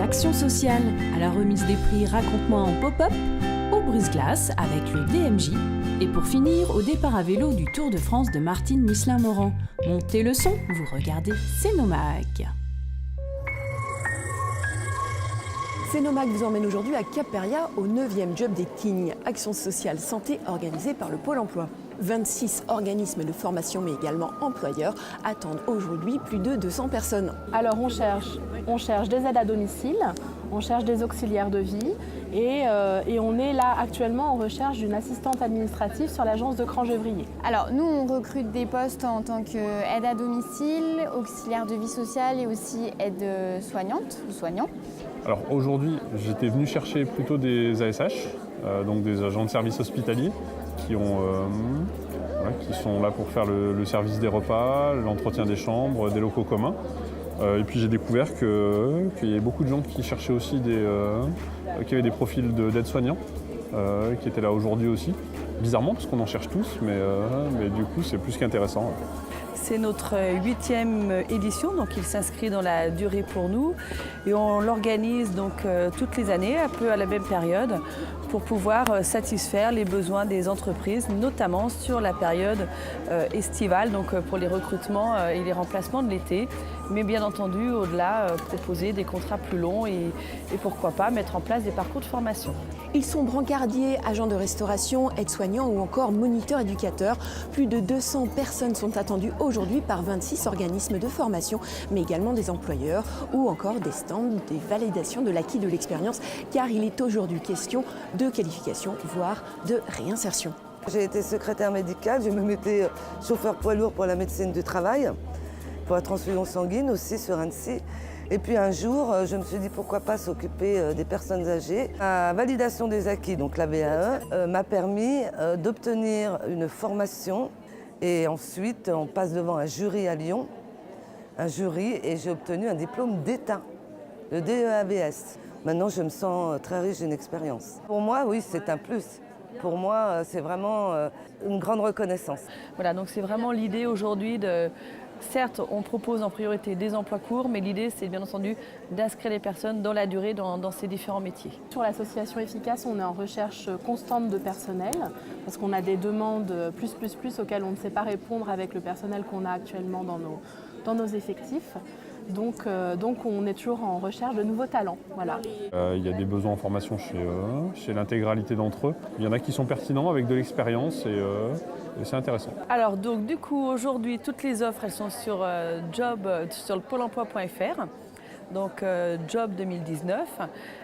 chez Action Sociale, à la remise des prix Raconte-moi en pop-up, au brise-glace avec le DMJ, et pour finir, au départ à vélo du Tour de France de Martine Misselin-Morand. Montez le son, vous regardez Cénomac. Cénomac vous emmène aujourd'hui à Cap-Péria au 9e Job Dating, action sociale santé organisée par le Pôle emploi. 26 organismes de formation mais également employeurs attendent aujourd'hui plus de 200 personnes. Alors on cherche des aides à domicile, on cherche des auxiliaires de vie et on est là actuellement en recherche d'une assistante administrative sur l'agence de Crangevrier. Alors nous on recrute des postes en tant qu'aide à domicile, auxiliaire de vie sociale et aussi aide soignante ou soignant. Alors aujourd'hui j'étais venu chercher plutôt des ASH, donc des agents de service hospitalier qui sont là pour faire le service des repas, l'entretien des chambres, des locaux communs. Et puis j'ai découvert qu'il y avait beaucoup de gens qui cherchaient aussi qui avaient des profils d'aide-soignants, qui étaient là aujourd'hui aussi. Bizarrement, parce qu'on en cherche tous, mais du coup c'est plus qu'intéressant. C'est notre 8e édition, donc il s'inscrit dans la durée pour nous. Et on l'organise donc toutes les années, un peu à la même période, pour pouvoir satisfaire les besoins des entreprises, notamment sur la période estivale, donc pour les recrutements et les remplacements de l'été. Mais bien entendu, au-delà, proposer des contrats plus longs et pourquoi pas mettre en place des parcours de formation. Ils sont brancardiers, agents de restauration, aides-soignants ou encore moniteurs éducateurs. Plus de 200 personnes sont attendues aujourd'hui par 26 organismes de formation, mais également des employeurs ou encore des stands, des validations de l'acquis de l'expérience, car il est aujourd'hui question de qualification, voire de réinsertion. J'ai été secrétaire médicale, je me mettais chauffeur poids lourd pour la médecine du travail, pour la transfusion sanguine aussi sur Annecy. Et puis un jour, je me suis dit pourquoi pas s'occuper des personnes âgées. La validation des acquis, donc la VAE, m'a permis d'obtenir une formation et ensuite on passe devant un jury à Lyon, et j'ai obtenu un diplôme d'État, le DEAVS. Maintenant, je me sens très riche d'une expérience. Pour moi, oui, c'est un plus. Pour moi, c'est vraiment une grande reconnaissance. Voilà, donc c'est vraiment l'idée aujourd'hui de... Certes, on propose en priorité des emplois courts, mais l'idée, c'est bien entendu d'inscrire les personnes dans la durée dans ces différents métiers. Sur l'association Efficace, on est en recherche constante de personnel, parce qu'on a des demandes plus auxquelles on ne sait pas répondre avec le personnel qu'on a actuellement dans nos effectifs. Donc on est toujours en recherche de nouveaux talents. Voilà. Il y a des besoins en formation chez l'intégralité d'entre eux. Il y en a qui sont pertinents avec de l'expérience et c'est intéressant. Alors donc du coup aujourd'hui toutes les offres elles sont sur le pôle emploi.fr. Donc Job 2019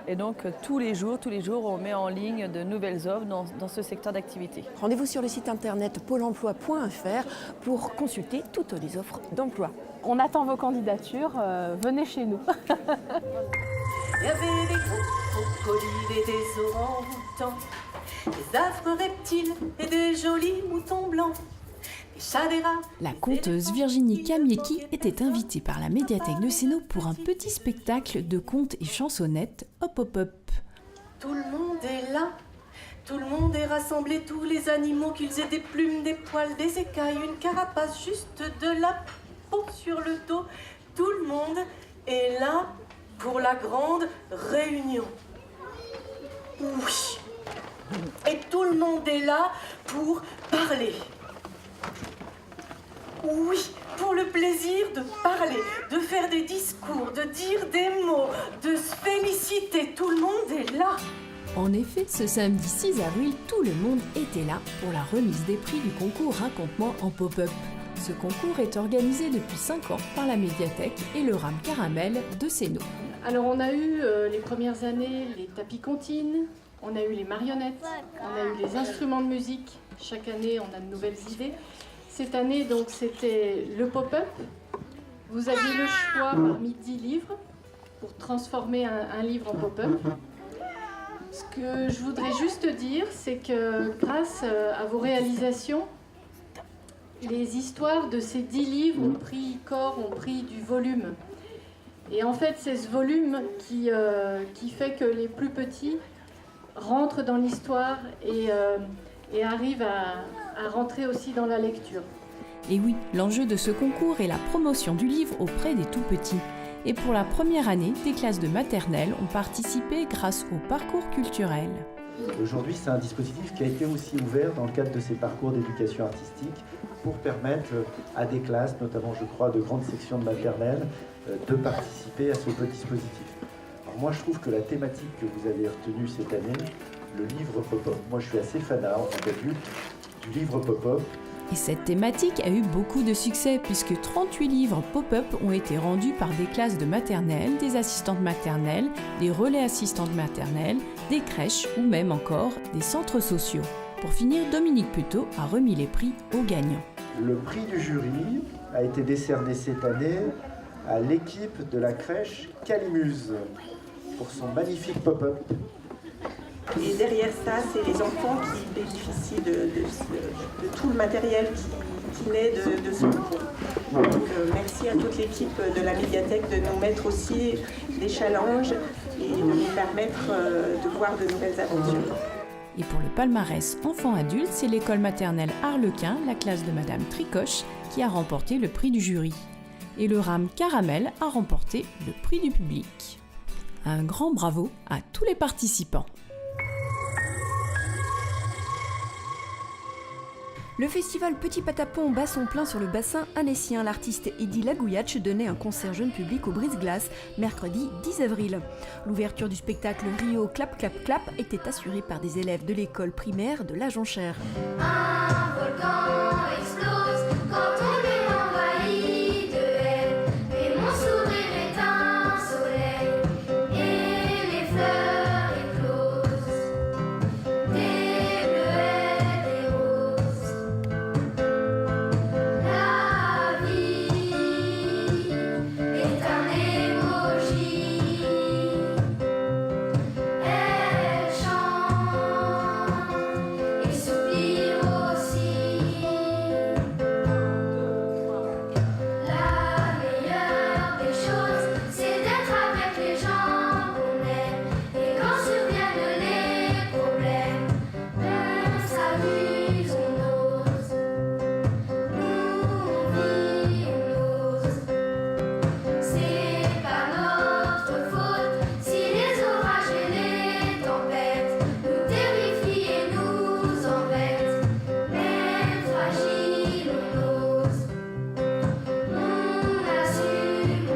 et donc tous les jours on met en ligne de nouvelles offres dans ce secteur d'activité. Rendez-vous sur le site internet pôle emploi.fr pour consulter toutes les offres d'emploi. On attend vos candidatures, venez chez nous. Il y avait des gros crocodiles et des orang-outans, des affreux reptiles et des jolis moutons blancs. La conteuse Virginie Kamiecki était invitée par la médiathèque de Sénaux pour un petit spectacle de contes et chansonnettes Hop Hop Hop. Tout le monde est là, tout le monde est rassemblé, tous les animaux, qu'ils aient des plumes, des poils, des écailles, une carapace, juste de la peau sur le dos. Tout le monde est là pour la grande réunion. Oui. Et tout le monde est là pour parler. Oui, pour le plaisir de parler, de faire des discours, de dire des mots, de se féliciter. Tout le monde est là. En effet, ce samedi 6 avril, tout le monde était là pour la remise des prix du concours Raconte-moi en pop-up. Ce concours est organisé depuis 5 ans par la médiathèque et le Ram Caramel de Sénaux. Alors on a eu les premières années les tapis comptines, on a eu les marionnettes, on a eu les instruments de musique. Chaque année on a de nouvelles idées. Cette année, donc, c'était le pop-up. Vous aviez le choix parmi 10 livres pour transformer un livre en pop-up. Ce que je voudrais juste dire, c'est que grâce à vos réalisations, les histoires de ces 10 livres ont pris corps, ont pris du volume. Et en fait, c'est ce volume qui fait que les plus petits rentrent dans l'histoire et arrivent à rentrer aussi dans la lecture. Et oui, l'enjeu de ce concours est la promotion du livre auprès des tout-petits. Et pour la première année, des classes de maternelle ont participé grâce au parcours culturel. Aujourd'hui, c'est un dispositif qui a été aussi ouvert dans le cadre de ces parcours d'éducation artistique pour permettre à des classes, notamment je crois de grandes sections de maternelle, de participer à ce petit dispositif. Alors moi je trouve que la thématique que vous avez retenue cette année, le livre pop-up, moi je suis assez fanat en tant qu'adulte du livre pop-up. Et cette thématique a eu beaucoup de succès puisque 38 livres pop-up ont été rendus par des classes de maternelle, des assistantes maternelles, des relais assistantes maternelles, des crèches ou même encore des centres sociaux. Pour finir, Dominique Puteau a remis les prix aux gagnants. Le prix du jury a été décerné cette année à l'équipe de la crèche Calimuse pour son magnifique pop-up. Et derrière ça, c'est les enfants qui bénéficient de tout le matériel qui naît de ce concours. Donc merci à toute l'équipe de la médiathèque de nous mettre aussi des challenges et de nous permettre de voir de nouvelles aventures. Et pour le palmarès enfant-adulte, c'est l'école maternelle Arlequin, la classe de Madame Tricoche, qui a remporté le prix du jury. Et le RAM Caramel a remporté le prix du public. Un grand bravo à tous les participants. Le festival Petit Patapon bat son plein sur le bassin annécien. L'artiste Eddy Lagouillac donnait un concert jeune public au Brise-Glace, mercredi 10 avril. L'ouverture du spectacle Rio Clap Clap Clap était assurée par des élèves de l'école primaire de La Jonchère. Un volcan explose quand on est envahi de haine, et mon sourire est un soleil, et les fleurs éclosent, des bleuets, des roses. La vie est un emoji, elle chante et soupire aussi. La meilleure des choses, c'est d'être avec les gens qu'on aime, et quand surviennent les problèmes, on s'amuse, on ose. Nous on vit, on ose. C'est pas notre faute si les orages et les tempêtes nous terrifient et nous embêtent. Même fragile, on ose. On assume, on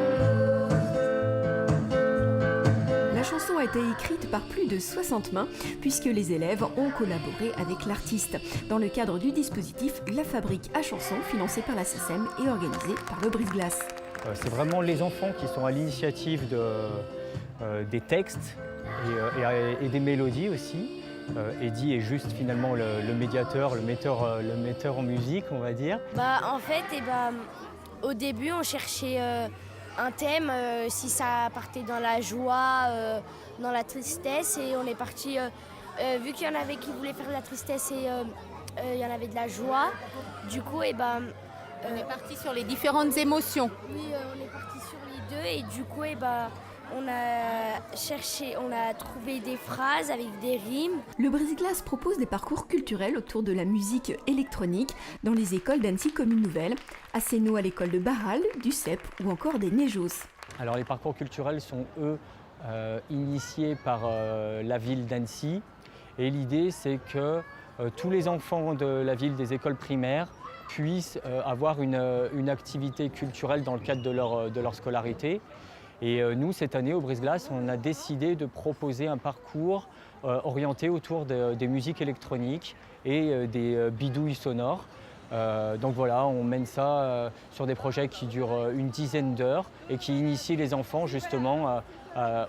ose. La chanson a été écrite par plus de 60 mains puisque les élèves ont collaboré avec l'artiste dans le cadre du dispositif La Fabrique à chansons financé par la SACEM et organisé par le Brise-Glace. C'est vraiment les enfants qui sont à l'initiative des textes et des mélodies aussi. Eddy est juste finalement le médiateur, le metteur en musique, on va dire. En fait, au début, on cherchait un thème, si ça partait dans la joie, dans la tristesse, et on est parti, vu qu'il y en avait qui voulaient faire de la tristesse et il y en avait de la joie, du coup, on est parti sur les différentes émotions. Oui, on est parti sur les deux, et du coup, on a trouvé des phrases avec des rimes. Le Brise-Glace propose des parcours culturels autour de la musique électronique dans les écoles d'Annecy Commune Nouvelle, à Sénaux à l'école de Barral, du CEP ou encore des Néjos. Alors les parcours culturels sont eux initiés par la ville d'Annecy, et l'idée c'est que tous les enfants de la ville, des écoles primaires, puissent avoir une activité culturelle dans le cadre de leur scolarité. Et nous, cette année, au Brise-Glace, on a décidé de proposer un parcours orienté autour des musiques électroniques et des bidouilles sonores. Donc voilà, on mène ça sur des projets qui durent une dizaine d'heures et qui initient les enfants justement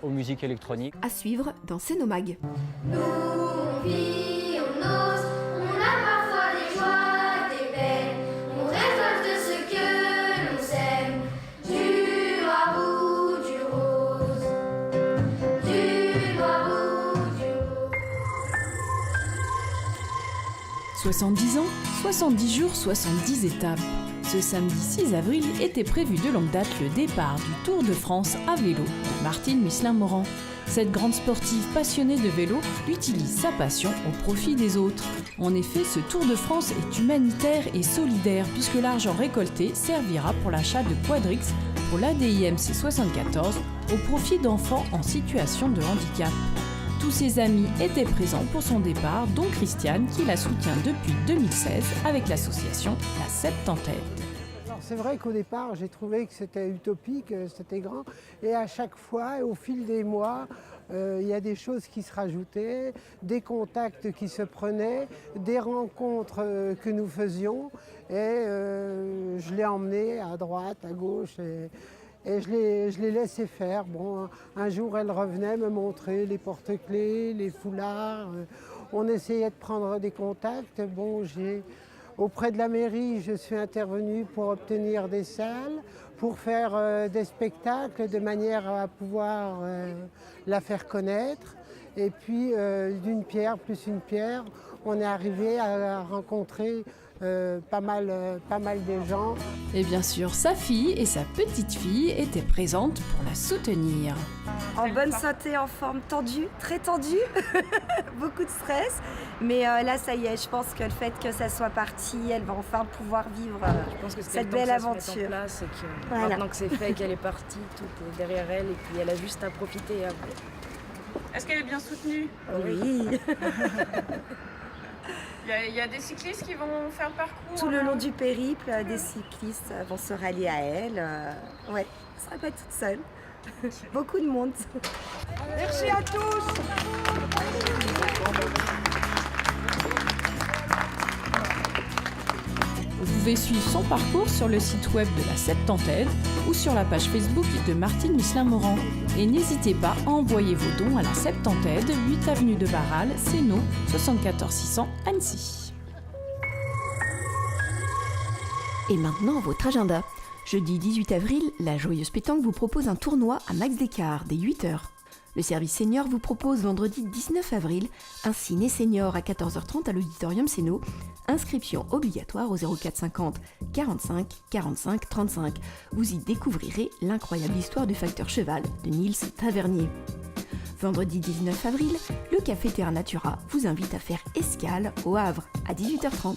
aux musiques électroniques. À suivre dans Cénomag. Nous, on vit, on ose, on a parfois des joies, des peines, on récolte ce que l'on sème, du noir ou du rose, du noir ou du rose. 70 ans, 70 jours, 70 étapes. Ce samedi 6 avril était prévu de longue date le départ du Tour de France à vélo de Martine Misslin-Morand. Cette grande sportive passionnée de vélo utilise sa passion au profit des autres. En effet, ce Tour de France est humanitaire et solidaire puisque l'argent récolté servira pour l'achat de Quadrix, pour l'ADIMC 74 au profit d'enfants en situation de handicap. Tous ses amis étaient présents pour son départ, dont Christiane qui la soutient depuis 2016 avec l'association La Septantaine. C'est vrai qu'au départ, j'ai trouvé que c'était utopique, c'était grand. Et à chaque fois, au fil des mois, il y a des choses qui se rajoutaient, des contacts qui se prenaient, des rencontres que nous faisions. Et je l'ai emmenée à droite, à gauche. Et je l'ai laissé faire. Bon, un jour, elle revenait me montrer les porte-clés, les foulards. On essayait de prendre des contacts. Bon, auprès de la mairie, je suis intervenue pour obtenir des salles, pour faire des spectacles de manière à pouvoir la faire connaître. Et puis, d'une pierre plus une pierre, on est arrivé à rencontrer pas mal de gens. Et bien sûr, sa fille et sa petite-fille étaient présentes pour la soutenir. En bonne santé, en forme tendue, très tendue, beaucoup de stress. Mais là, ça y est, je pense que le fait que ça soit parti, elle va enfin pouvoir vivre cette belle aventure. Place et que voilà. Maintenant que c'est fait, qu'elle est partie, tout est derrière elle et puis elle a juste à profiter après. Est-ce qu'elle est bien soutenue? Oui. Il y a des cyclistes qui vont faire le parcours? Tout le long du périple, des cyclistes vont se rallier à elle. Ouais, ça ne sera pas toute seule. Beaucoup de monde. Merci à tous. Vous pouvez suivre son parcours sur le site web de la Septantaine ou sur la page Facebook de Martine Misselin-Morand. Et n'hésitez pas à envoyer vos dons à la Septantaine, 8 avenue de Barral, Sénaux, 74 600 Annecy. Et maintenant, votre agenda. Jeudi 18 avril, la Joyeuse Pétanque vous propose un tournoi à Max Descartes dès 8h. Le service senior vous propose vendredi 19 avril un ciné senior à 14h30 à l'auditorium Sénaux. Inscription obligatoire au 04 50 45 45 35. Vous y découvrirez l'incroyable histoire du facteur cheval de Niels Tavernier. Vendredi 19 avril, le Café Terra Natura vous invite à faire escale au Havre à 18h30.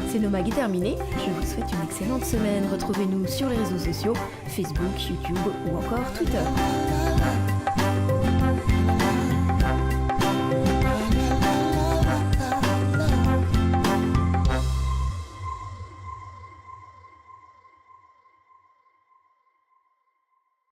C'est nos mags est terminé, je vous souhaite une excellente semaine. Retrouvez-nous sur les réseaux sociaux, Facebook, YouTube ou encore Twitter.